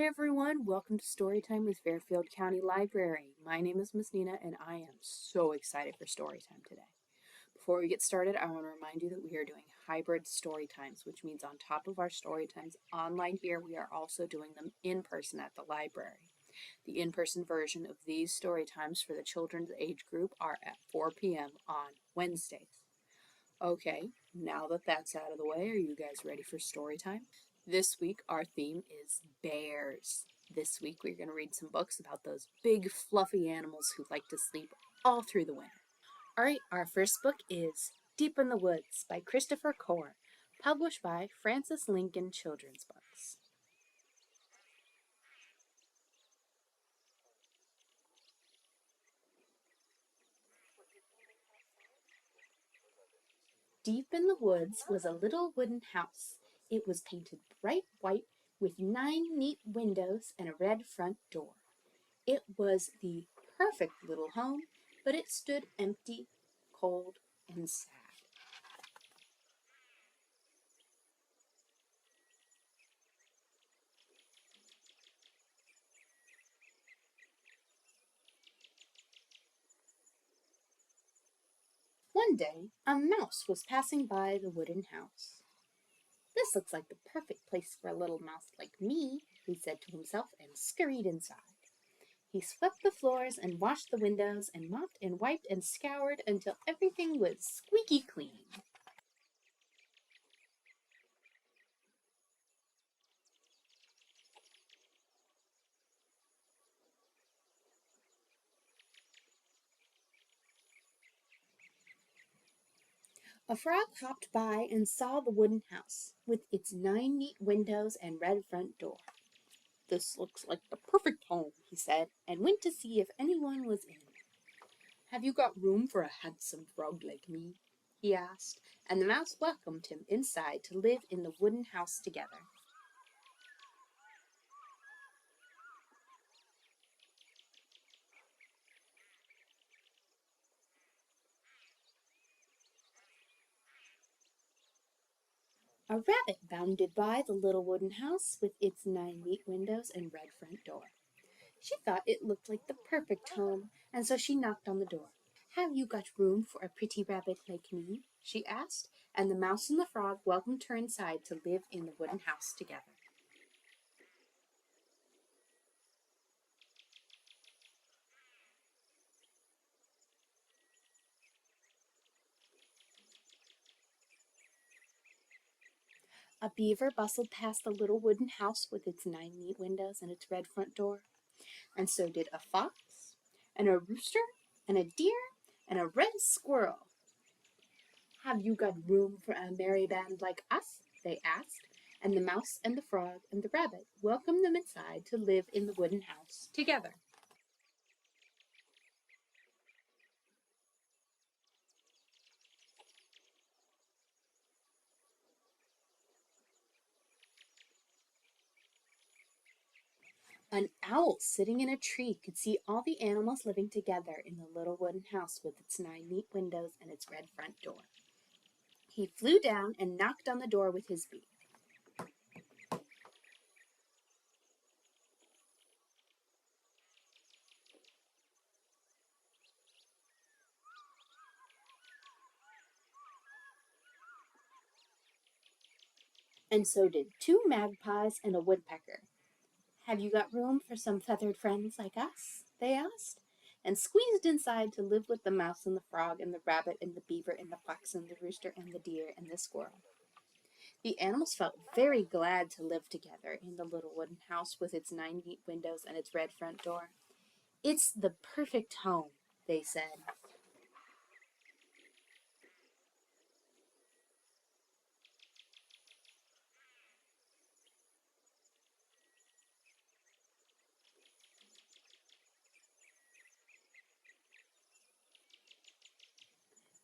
everyone, welcome to Storytime with Fairfield County Library. My name is Miss Nina and I am so excited for Storytime today. Before we get started, I want to remind you that we are doing hybrid Storytimes, which means on top of our Storytimes online here, we are also doing them in person at the library. The in-person version of these Storytimes for the children's age group are at 4 p.m. on Wednesdays. Okay, now that that's out of the way, are you guys ready for Storytime? This week, our theme is bears. This week, we're going to read some books about those big, fluffy animals who like to sleep all through the winter. All right, our first book is Deep in the Woods by Christopher Corr, published by Francis Lincoln Children's Books. Deep in the woods was a little wooden house. It was painted bright white with 9 neat windows and a red front door. It was the perfect little home, but it stood empty, cold, and sad. One day, a mouse was passing by the wooden house. "This looks like the perfect place for a little mouse like me," he said to himself and scurried inside. He swept the floors and washed the windows and mopped and wiped and scoured until everything was squeaky clean. A frog hopped by and saw the wooden house, with its 9 neat windows and red front door. "This looks like the perfect home," he said, and went to see if anyone was in. "Have you got room for a handsome frog like me?" he asked, and the mouse welcomed him inside to live in the wooden house together. A rabbit bounded by the little wooden house with its 9 neat windows and red front door. She thought it looked like the perfect home, and so she knocked on the door. "Have you got room for a pretty rabbit like me?" she asked, and the mouse and the frog welcomed her inside to live in the wooden house together. A beaver bustled past the little wooden house with its 9 neat windows and its red front door, and so did a fox, and a rooster, and a deer, and a red squirrel. "Have you got room for a merry band like us?" they asked, and the mouse and the frog and the rabbit welcomed them inside to live in the wooden house together. An owl sitting in a tree could see all the animals living together in the little wooden house with its 9 neat windows and its red front door. He flew down and knocked on the door with his beak. And so did 2 magpies and a woodpecker. "Have you got room for some feathered friends like us?" they asked, and squeezed inside to live with the mouse and the frog and the rabbit and the beaver and the fox and the rooster and the deer and the squirrel. The animals felt very glad to live together in the little wooden house with its 9 neat windows and its red front door. "It's the perfect home," they said.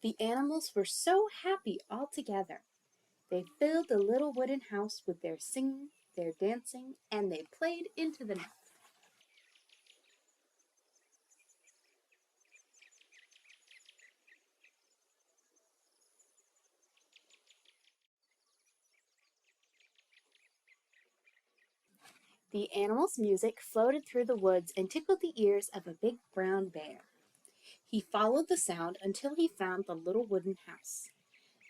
The animals were so happy all together. They filled the little wooden house with their singing, their dancing, and they played into the night. The animal's music floated through the woods and tickled the ears of a big brown bear. He followed the sound until he found the little wooden house.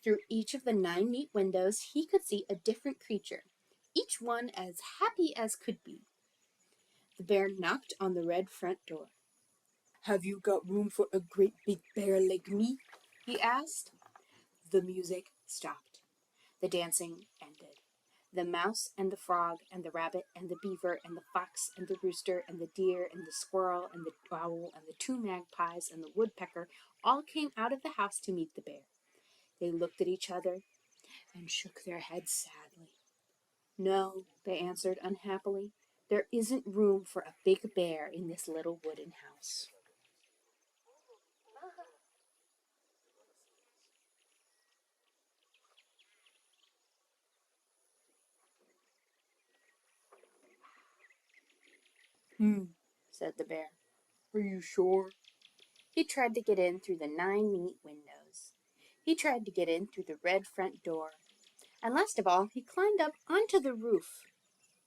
Through each of the 9 neat windows he could see a different creature, each one as happy as could be. The bear knocked on the red front door. "Have you got room for a great big bear like me?" he asked. The music stopped. The dancing ended. The mouse and the frog and the rabbit and the beaver and the fox and the rooster and the deer and the squirrel and the owl and the 2 magpies and the woodpecker all came out of the house to meet the bear. They looked at each other and shook their heads sadly. "No," they answered unhappily, "there isn't room for a big bear in this little wooden house." "Hmm," said the bear. "Are you sure?" He tried to get in through the 9 neat windows. He tried to get in through the red front door. And last of all, he climbed up onto the roof.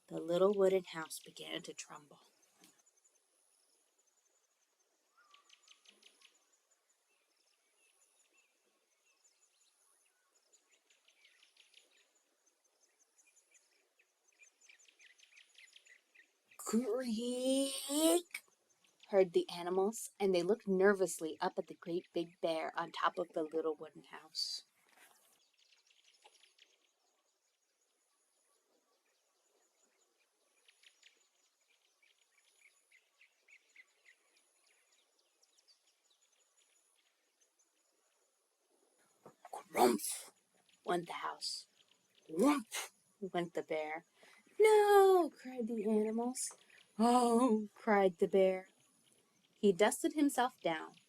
The little wooden house began to tremble. "Creak!" heard the animals, and they looked nervously up at the great big bear on top of the little wooden house. "Grumph!" went the house. "Grumph!" went the bear. "No!" cried the animals. "Oh!" cried the bear. He dusted himself down.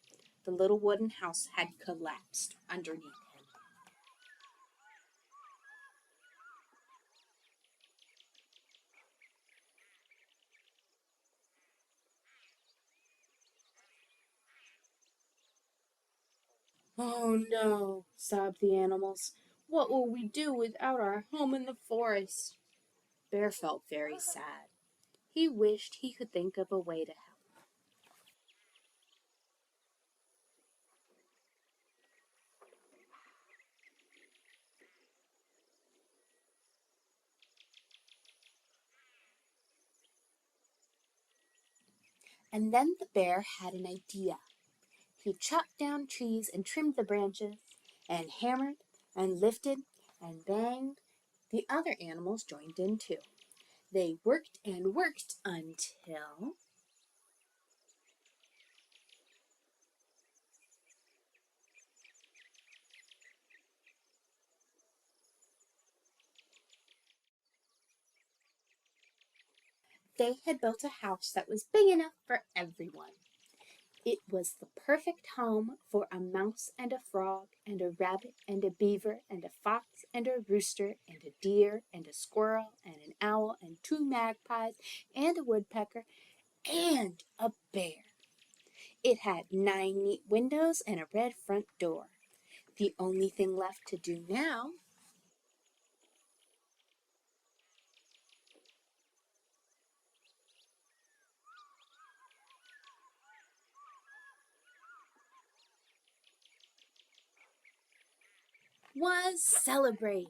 The little wooden house had collapsed underneath him. "Oh no!" sobbed the animals. "What will we do without our home in the forest?" Bear felt very sad. He wished he could think of a way to help. And then the bear had an idea. He chopped down trees and trimmed the branches, and hammered and lifted and banged. The other animals joined in too. They worked and worked until they had built a house that was big enough for everyone. It was the perfect home for a mouse and a frog and a rabbit and a beaver and a fox and a rooster and a deer and a squirrel and an owl and 2 magpies and a woodpecker and a bear. It had 9 neat windows and a red front door. The only thing left to do now was celebrate.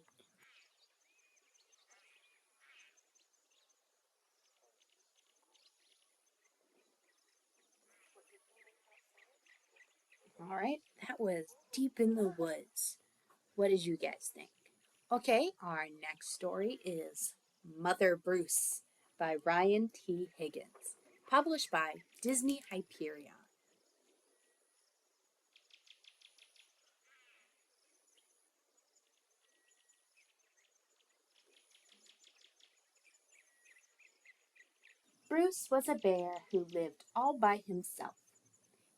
All right, that was Deep in the Woods. What did you guys think? Okay, our next story is Mother Bruce by Ryan T Higgins, published by Disney Hyperion. Bruce was a bear who lived all by himself.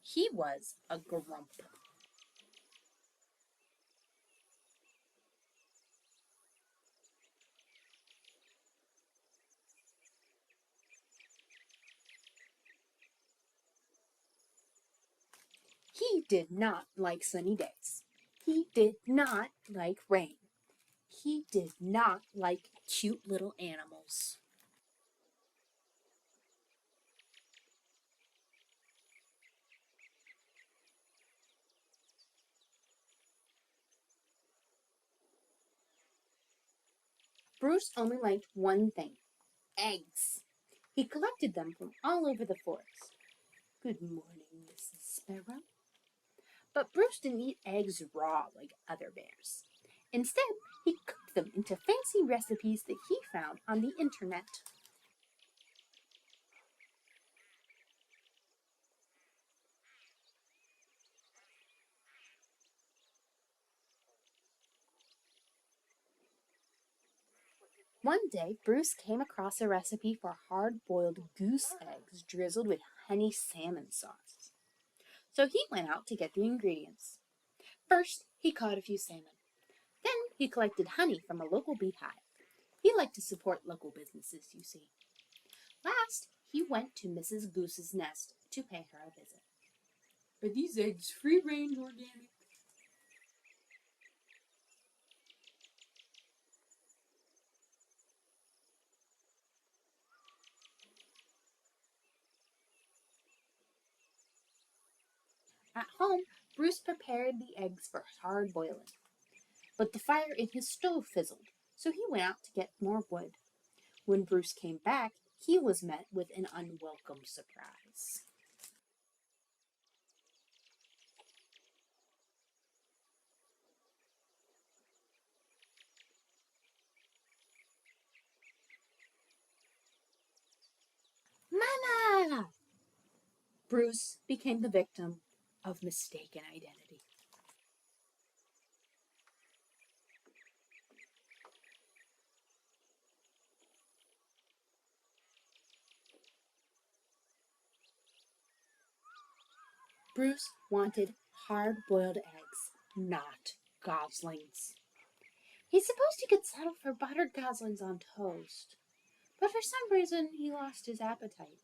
He was a grump. He did not like sunny days. He did not like rain. He did not like cute little animals. Bruce only liked one thing: eggs. He collected them from all over the forest. Good morning, Mrs. Sparrow. But Bruce didn't eat eggs raw like other bears. Instead, he cooked them into fancy recipes that he found on the internet. One day, Bruce came across a recipe for hard-boiled goose eggs drizzled with honey salmon sauce. So he went out to get the ingredients. First, he caught a few salmon. Then he collected honey from a local beehive. He liked to support local businesses, you see. Last, he went to Mrs. Goose's nest to pay her a visit. Are these eggs free-range organic? At home, Bruce prepared the eggs for hard boiling. But the fire in his stove fizzled, so he went out to get more wood. When Bruce came back, he was met with an unwelcome surprise. Mama! Bruce became the victim of mistaken identity. Bruce wanted hard-boiled eggs, not goslings. He's supposed to get settled for buttered goslings on toast, but for some reason he lost his appetite.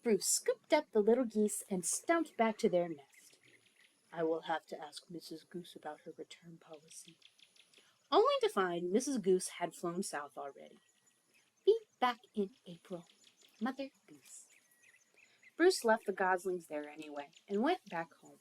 Bruce scooped up the little geese and stumped back to their nest. I will have to ask Mrs. Goose about her return policy. Only to find Mrs. Goose had flown south already. Be back in April, Mother Goose. Bruce left the goslings there anyway and went back home.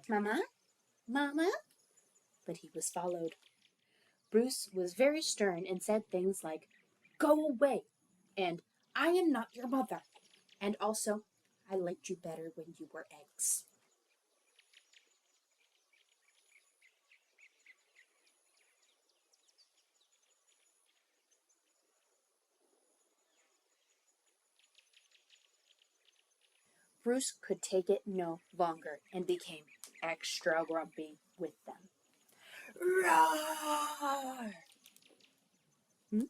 Mama? Mama? But he was followed. Bruce was very stern and said things like, Go away, and I am not your mother, and also, I liked you better when you were eggs. Bruce could take it no longer and became extra grumpy with them. Roar! Hmm?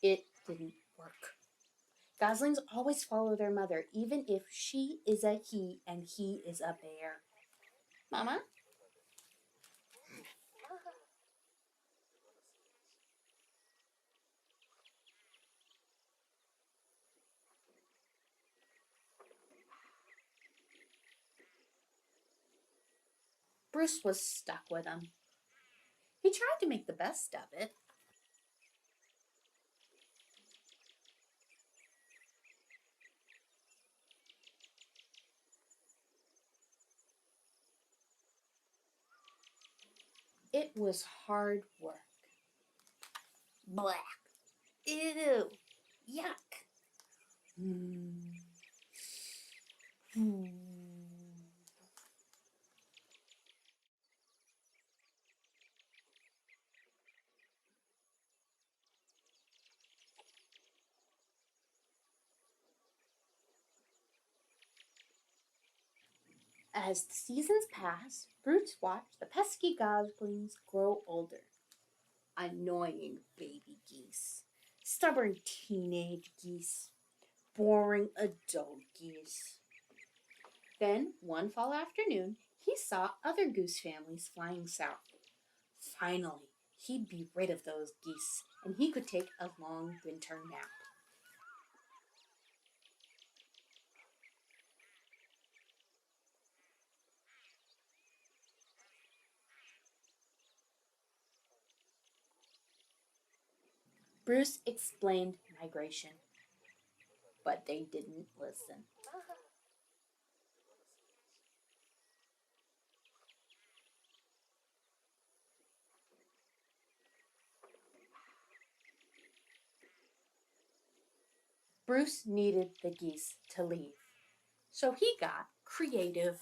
It didn't work. Goslings always follow their mother, even if she is a he and he is a bear. Mama? Bruce was stuck with him. He tried to make the best of it. It was hard work. Black. Ew. Yuck. Mm. As the seasons passed, Bruce watched the pesky goslings grow older. Annoying baby geese, stubborn teenage geese, boring adult geese. Then, one fall afternoon, he saw other goose families flying south. Finally, he'd be rid of those geese, and he could take a long winter nap. Bruce explained migration, but they didn't listen. Bruce needed the geese to leave, so he got creative.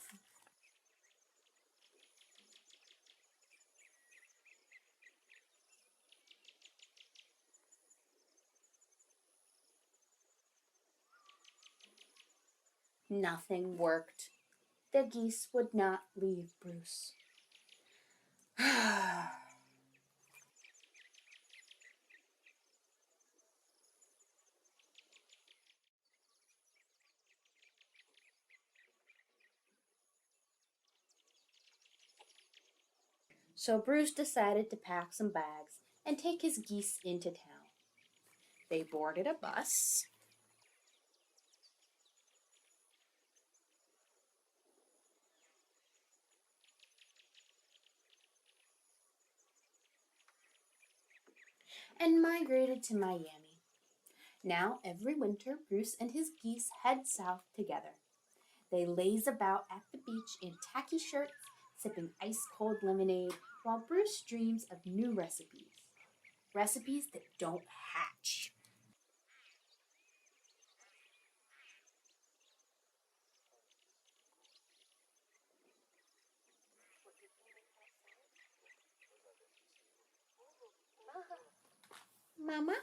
Nothing worked. The geese would not leave Bruce. So Bruce decided to pack some bags and take his geese into town. They boarded a bus. And migrated to Miami. Now, every winter, Bruce and his geese head south together. They laze about at the beach in tacky shirts, sipping ice-cold lemonade, while Bruce dreams of new recipes. Recipes that don't hatch. Mama?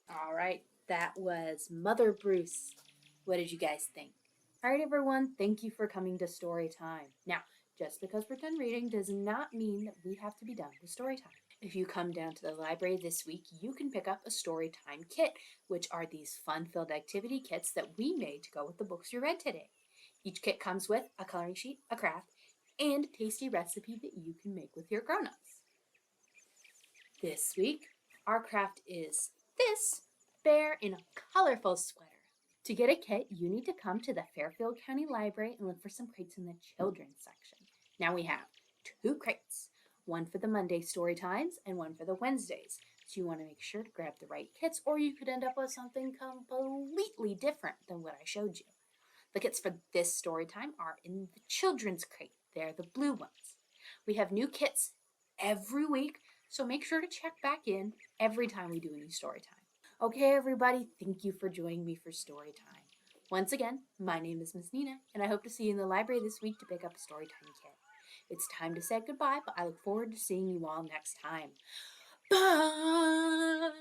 All right, that was Mother Bruce. What did you guys think? All right, everyone, thank you for coming to story time. Now, just because we're done reading does not mean that we have to be done with story time. If you come down to the library this week, you can pick up a story time kit, which are these fun-filled activity kits that we made to go with the books you read today. Each kit comes with a coloring sheet, a craft, and a tasty recipe that you can make with your grown-ups. This week, our craft is this bear in a colorful sweater. To get a kit, you need to come to the Fairfield County Library and look for some crates in the children's section. Now we have 2 crates, one for the Monday story times and one for the Wednesdays. So you want to make sure to grab the right kits, or you could end up with something completely different than what I showed you. The kits for this story time are in the children's crate. They're the blue ones. We have new kits every week, so make sure to check back in every time we do a new story time. Okay, everybody, thank you for joining me for story time. Once again, my name is Miss Nina, and I hope to see you in the library this week to pick up a story time kit. It's time to say goodbye, but I look forward to seeing you all next time. Bye!